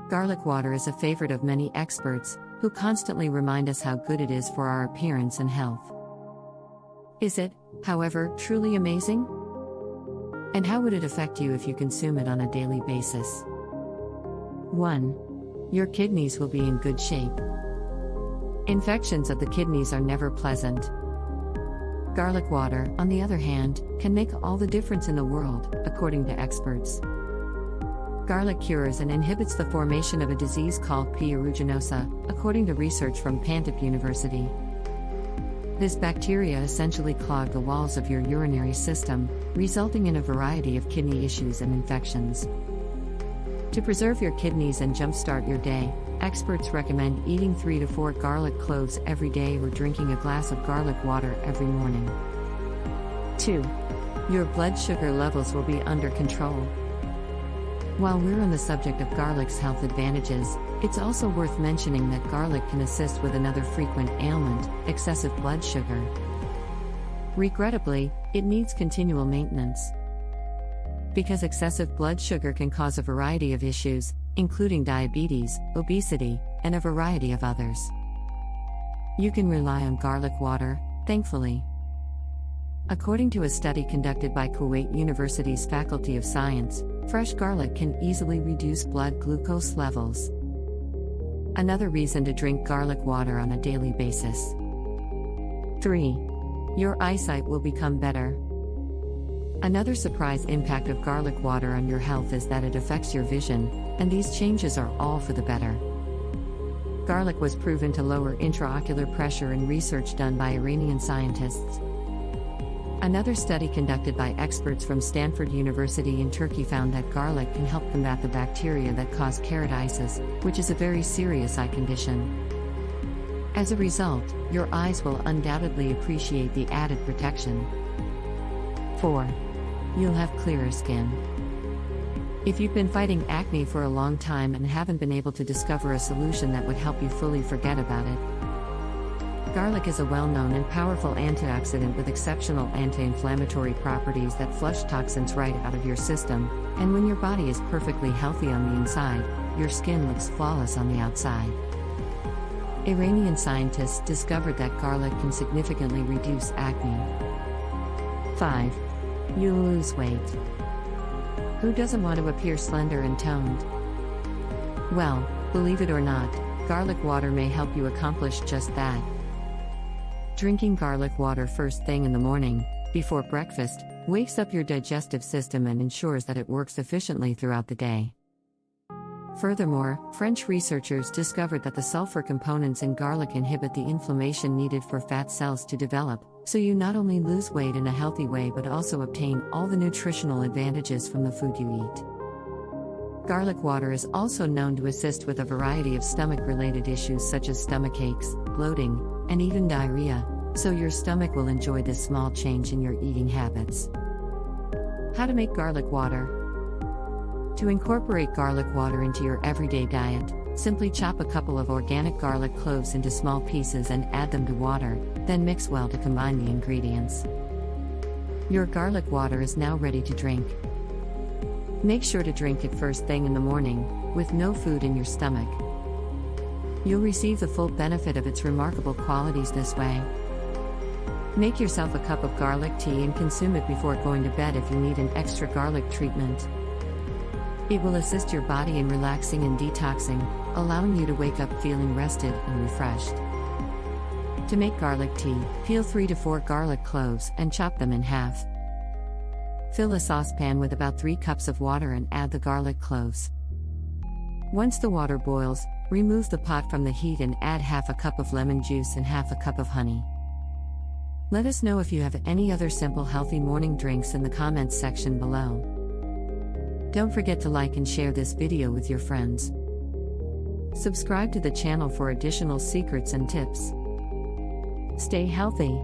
Garlic water is a favorite of many experts, who constantly remind us how good it is for our appearance and health. Is it, however, truly amazing? And how would it affect you if you consume it on a daily basis? 1. Your kidneys will be in good shape. Infections of the kidneys are never pleasant. Garlic water, on the other hand, can make all the difference in the world, according to experts. Garlic cures and inhibits the formation of a disease called P. aeruginosa, according to research from Pantip University. This bacteria essentially clog the walls of your urinary system, resulting in a variety of kidney issues and infections. To preserve your kidneys and jumpstart your day, experts recommend eating 3 to 4 garlic cloves every day or drinking a glass of garlic water every morning. 2. Your blood sugar levels will be under control. While we're on the subject of garlic's health advantages, it's also worth mentioning that garlic can assist with another frequent ailment, excessive blood sugar. Regrettably, it needs continual maintenance. Because excessive blood sugar can cause a variety of issues, including diabetes, obesity, and a variety of others. You can rely on garlic water, thankfully. According to a study conducted by Kuwait University's Faculty of Science, fresh garlic can easily reduce blood glucose levels. Another reason to drink garlic water on a daily basis. 3. Your eyesight will become better. Another surprise impact of garlic water on your health is that it affects your vision, and these changes are all for the better. Garlic was proven to lower intraocular pressure in research done by Iranian scientists. Another study conducted by experts from Stanford University in Turkey found that garlic can help combat the bacteria that cause keratitis, which is a very serious eye condition. As a result, your eyes will undoubtedly appreciate the added protection. 4. You'll have clearer skin. If you've been fighting acne for a long time and haven't been able to discover a solution that would help you fully forget about it, garlic is a well-known and powerful antioxidant with exceptional anti-inflammatory properties that flush toxins right out of your system, and when your body is perfectly healthy on the inside, your skin looks flawless on the outside. Iranian scientists discovered that garlic can significantly reduce acne. 5. You'll lose weight. Who doesn't want to appear slender and toned? Well, believe it or not, garlic water may help you accomplish just that. Drinking garlic water first thing in the morning, before breakfast, wakes up your digestive system and ensures that it works efficiently throughout the day. Furthermore, French researchers discovered that the sulfur components in garlic inhibit the inflammation needed for fat cells to develop, so you not only lose weight in a healthy way but also obtain all the nutritional advantages from the food you eat. Garlic water is also known to assist with a variety of stomach-related issues such as stomach aches, bloating, and even diarrhea, so your stomach will enjoy this small change in your eating habits. How to make garlic water? To incorporate garlic water into your everyday diet, simply chop a couple of organic garlic cloves into small pieces and add them to water, then mix well to combine the ingredients. Your garlic water is now ready to drink. Make sure to drink it first thing in the morning, with no food in your stomach. You'll receive the full benefit of its remarkable qualities this way. Make yourself a cup of garlic tea and consume it before going to bed if you need an extra garlic treatment. It will assist your body in relaxing and detoxing, allowing you to wake up feeling rested and refreshed. To make garlic tea, peel 3 to 4 garlic cloves and chop them in half. Fill a saucepan with about 3 cups of water and add the garlic cloves. Once the water boils, remove the pot from the heat and add half a cup of lemon juice and half a cup of honey. Let us know if you have any other simple healthy morning drinks in the comments section below. Don't forget to like and share this video with your friends. Subscribe to the channel for additional secrets and tips. Stay healthy.